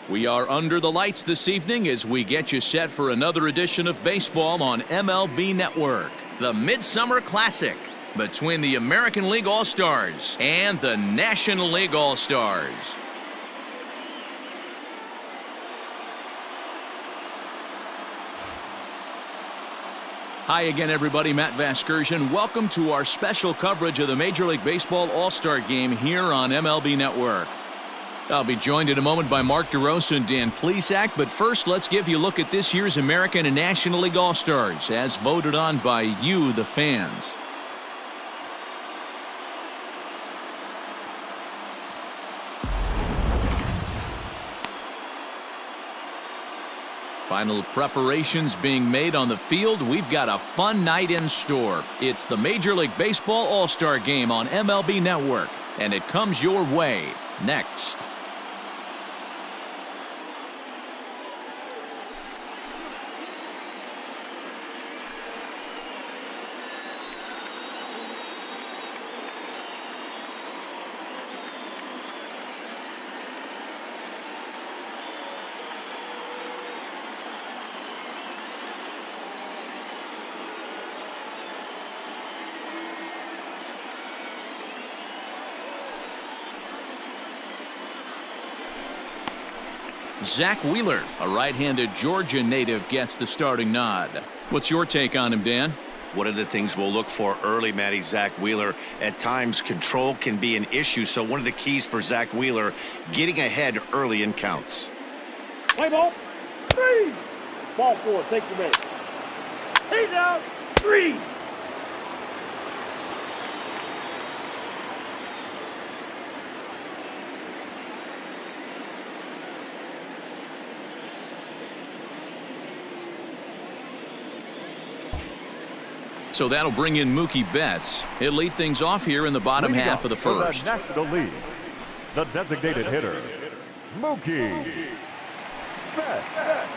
We are under the lights this evening as we get you set for another edition of baseball on MLB Network. The Midsummer Classic between the American League All-Stars and the National League All-Stars. Hi again, everybody. Matt Vasgersian. Welcome to our special coverage of the Major League Baseball All-Star Game here on MLB Network. I'll be joined in a moment by Mark DeRosa and Dan Plesac, but first let's give you a look at this year's American and National League All-Stars as voted on by you, the fans. Final preparations being made on the field. We've got a fun night in store. It's the Major League Baseball All-Star Game on MLB Network, and it comes your way next. Zach Wheeler, a right-handed Georgia native, gets the starting nod. What's your take on him, Dan? One of the things we'll look for early, Matty, Zach Wheeler, at times control can be an issue. So one of the keys for Zach Wheeler, getting ahead early in counts. Play ball. 3. Ball 4. Take the base. He's out. 3. So that'll bring in Mookie Betts. He'll lead things off here in the bottom half of the first. The National League, the designated hitter, Mookie Betts.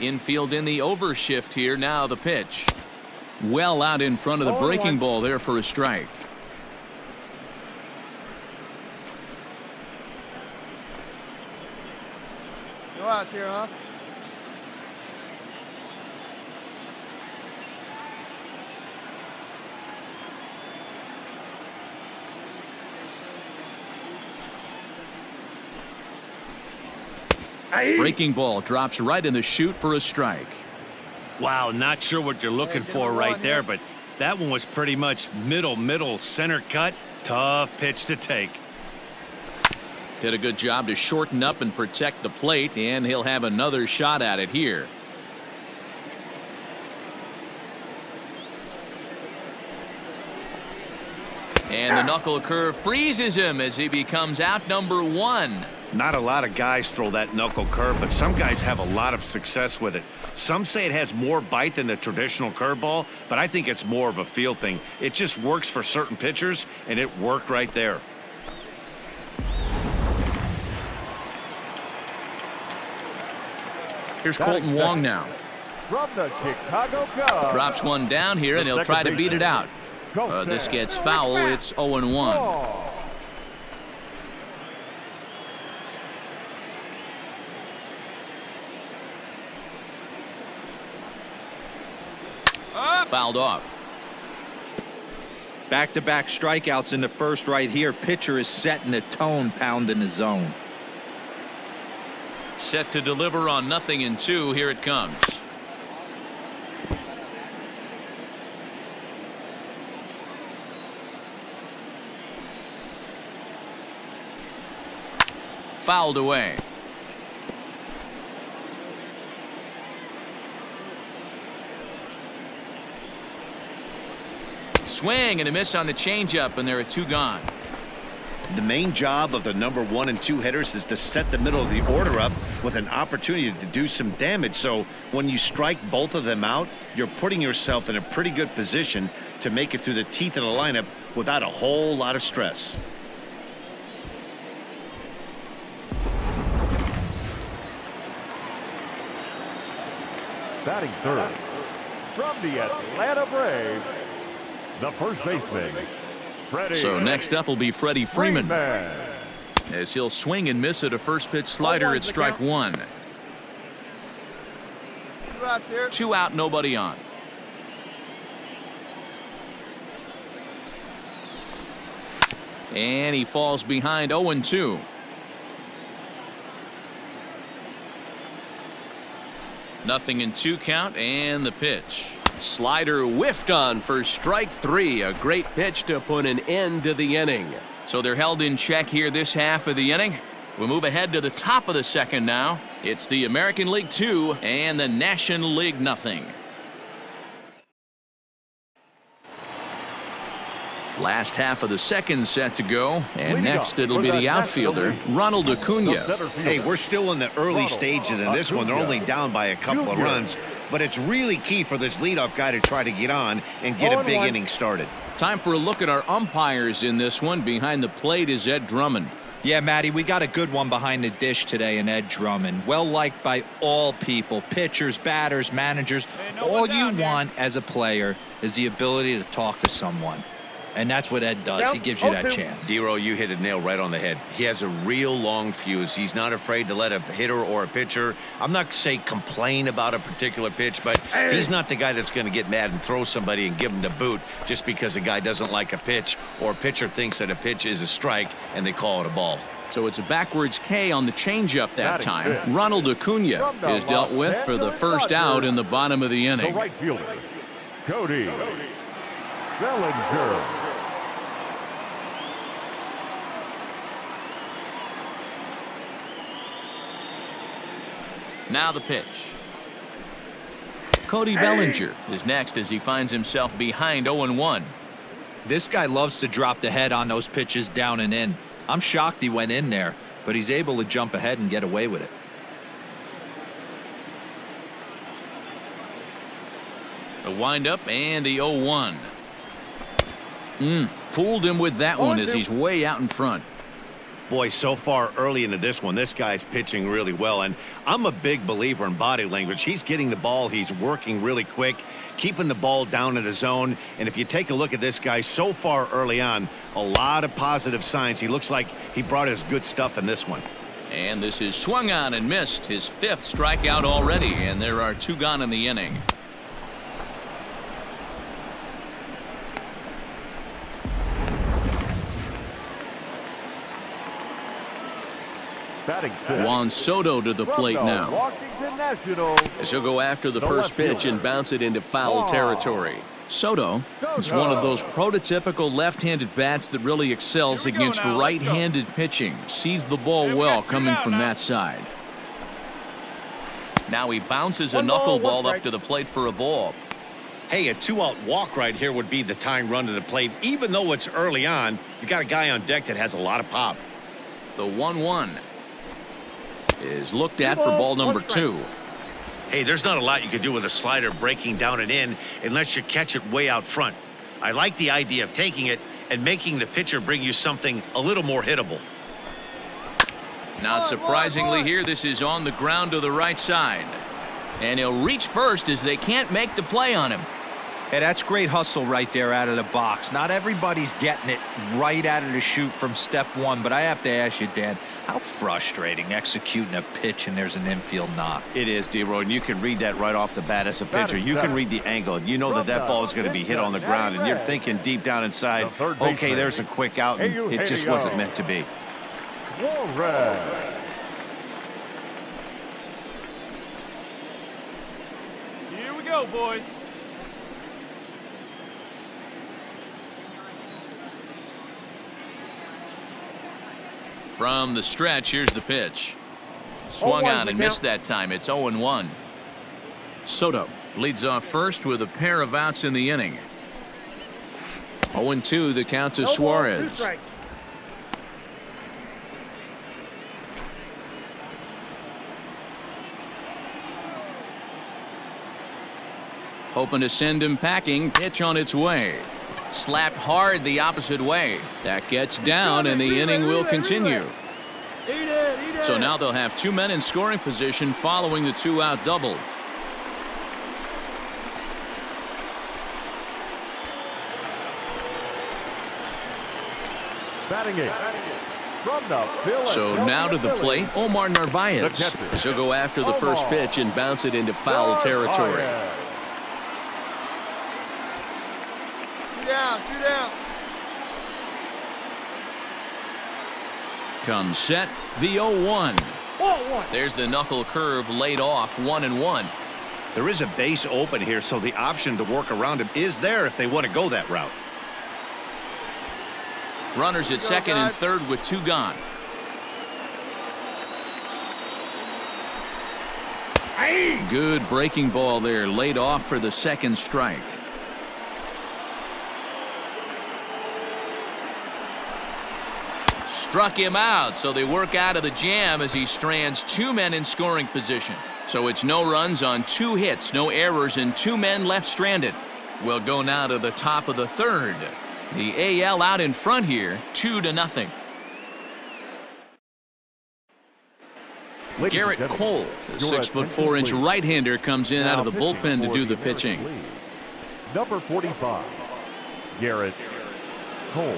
Infield in the overshift here. Now the pitch. Well out in front of the breaking ball there for a strike. Go out here, huh? Breaking ball drops right in the chute for a strike. Wow, not sure what you're looking for right there, but that one was pretty much middle center cut. Tough pitch to take. Did a good job to shorten up and protect the plate, and he'll have another shot at it here. And the knuckle curve freezes him as he becomes out number 1. Not a lot of guys throw that knuckle curve, but some guys have a lot of success with it. Some say it has more bite than the traditional curveball, but I think it's more of a feel thing. It just works for certain pitchers, and it worked right there. Here's Colton Wong now. From the Chicago Cubs. Drops one down here, and he'll try to beat it out. This gets foul. It's 0-1. Fouled off. Back-to-back strikeouts in the first right here. Pitcher is setting the tone, pounding the zone. Set to deliver on 0-2. Here it comes. Fouled away. Swing and a miss on the changeup, and there are 2 gone. The main job of the number 1 and 2 hitters is to set the middle of the order up with an opportunity to do some damage. So when you strike both of them out, you're putting yourself in a pretty good position to make it through the teeth of the lineup without a whole lot of stress. Batting third, from the Atlanta Braves, the first baseman, Freddie. So next up will be Freddie Freeman, Freeman. as he'll swing and miss at a first pitch slider at strike one. 2 outs here. 2 out, nobody on. And he falls behind 0-2. Nothing in 2 count, and the pitch. Slider whiffed on for strike 3. A great pitch to put an end to the inning. So they're held in check here this half of the inning. We'll move ahead to the top of the second now. It's the American League 2 and the National League nothing. Last half of the second set to go, and next it'll be the outfielder, Ronald Acuna. Hey, we're still in the early stages of this one. They're only down by a couple of runs, but it's really key for this leadoff guy to try to get on and get a big inning started. Time for a look at our umpires in this one. Behind the plate is Ed Drummond. Yeah, Matty, we got a good one behind the dish today in Ed Drummond. Well liked by all people, pitchers, batters, managers. All you want as a player is the ability to talk to someone. And that's what Ed does. He gives you that chance. Dero, you hit a nail right on the head. He has a real long fuse. He's not afraid to let a hitter or a pitcher, I'm not say complain about a particular pitch, but he's not the guy that's going to get mad and throw somebody and give him the boot just because a guy doesn't like a pitch or a pitcher thinks that a pitch is a strike and they call it a ball. So it's a backwards K on the changeup that time. Ronald Acuna is dealt with for the first out in the bottom of the The inning. right fielder, Cody Bellinger. Now the pitch. Cody Bellinger is next as he finds himself behind 0-1. This guy loves to drop the head on those pitches down and in. I'm shocked he went in there, but he's able to jump ahead and get away with it. The windup and the 0-1. Fooled him with that one as he's way out in front. Boy, so far early into this one, this guy's pitching really well, and I'm a big believer in body language. He's getting the ball, he's working really quick, keeping the ball down in the zone, and if you take a look at this guy so far early on, a lot of positive signs. He looks like he brought his good stuff in this one. And this is swung on and missed, his 5th strikeout already, and there are 2 gone in the inning. Batting fifth, Juan Soto to the plate from the now. Washington Nationals, As he'll go after the The first left pitch fielder. and bounce it into foul territory. Soto is one of those prototypical left-handed bats that really excels against right-handed pitching. Sees the ball well coming from that side. Now he bounces a One ball, knuckleball one up strike. to the plate for a ball. Hey, a 2-out walk right here would be the tying run to the plate. Even though it's early on, you got a guy on deck that has a lot of pop. The 1-1 is looked at for ball number 2. Hey, there's not a lot you can do with a slider breaking down and in unless you catch it way out front. I like the idea of taking it and making the pitcher bring you something a little more hittable. Not surprisingly here, this is on the ground to the right side. And he'll reach first as they can't make the play on him. Hey, that's great hustle right there out of the box. Not everybody's getting it right out of the chute from step one, but I have to ask you, Dan, how frustrating executing a pitch and there's an infield knock. It is, D-Roy, and you can read that right off the bat as a pitcher. You can read the angle. You know that that ball is going to be hit on the ground, and you're thinking deep down inside, okay, there's a quick out, and it just wasn't meant to be. Warren. Here we go, boys. From the stretch, here's the pitch. Swung 0-1 on and missed that time. It's 0-1. Soto leads off first with a pair of outs in the inning. 0-2 the count to No ball, 2 Suarez. strikes. Hoping to send him packing. Pitch on its way. Slapped hard the opposite way. That gets down, and the inning will continue. Eat it. So now they'll have 2 men in scoring position following the 2-out double. Batting eighth. From the field. So now to the plate, Omar Narvaez. He'll go after the first pitch and bounce it into foul territory. Two down, 2 down. Comes set, the 0-1. Ball one. There's the knuckle curve laid off, 1-1. There is a base open here, so the option to work around him is there if they want to go that route. Runners at second and third with 2 gone. Good breaking ball there, laid off for the second strike. Struck him out, so they work out of the jam as he strands 2 men in scoring position. So it's no runs on 2 hits, no errors, and 2 men left stranded. We'll go now to the top of the third. The AL out in front here, 2-0. Garrett Cole, the 6'4" right-hander, comes in out of the bullpen to do the pitching. Number 45, Garrett Cole.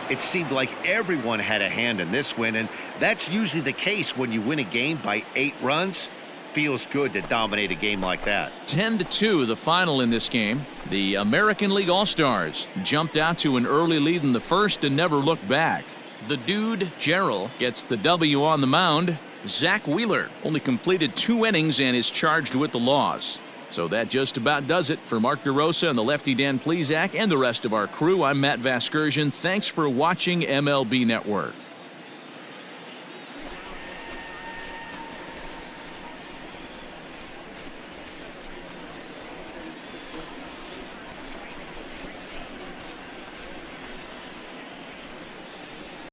It seemed like everyone had a hand in this win, and that's usually the case when you win a game by 8 runs. Feels good to dominate a game like that. 10-2 the final in this game. The American League All-Stars jumped out to an early lead in the first and never looked back. The dude, Gerald, gets the W on the mound. Zach Wheeler only completed 2 innings and is charged with the loss. So that just about does it for Mark DeRosa and the lefty Dan Plesac and the rest of our crew. I'm Matt Vasgersian. Thanks for watching MLB Network.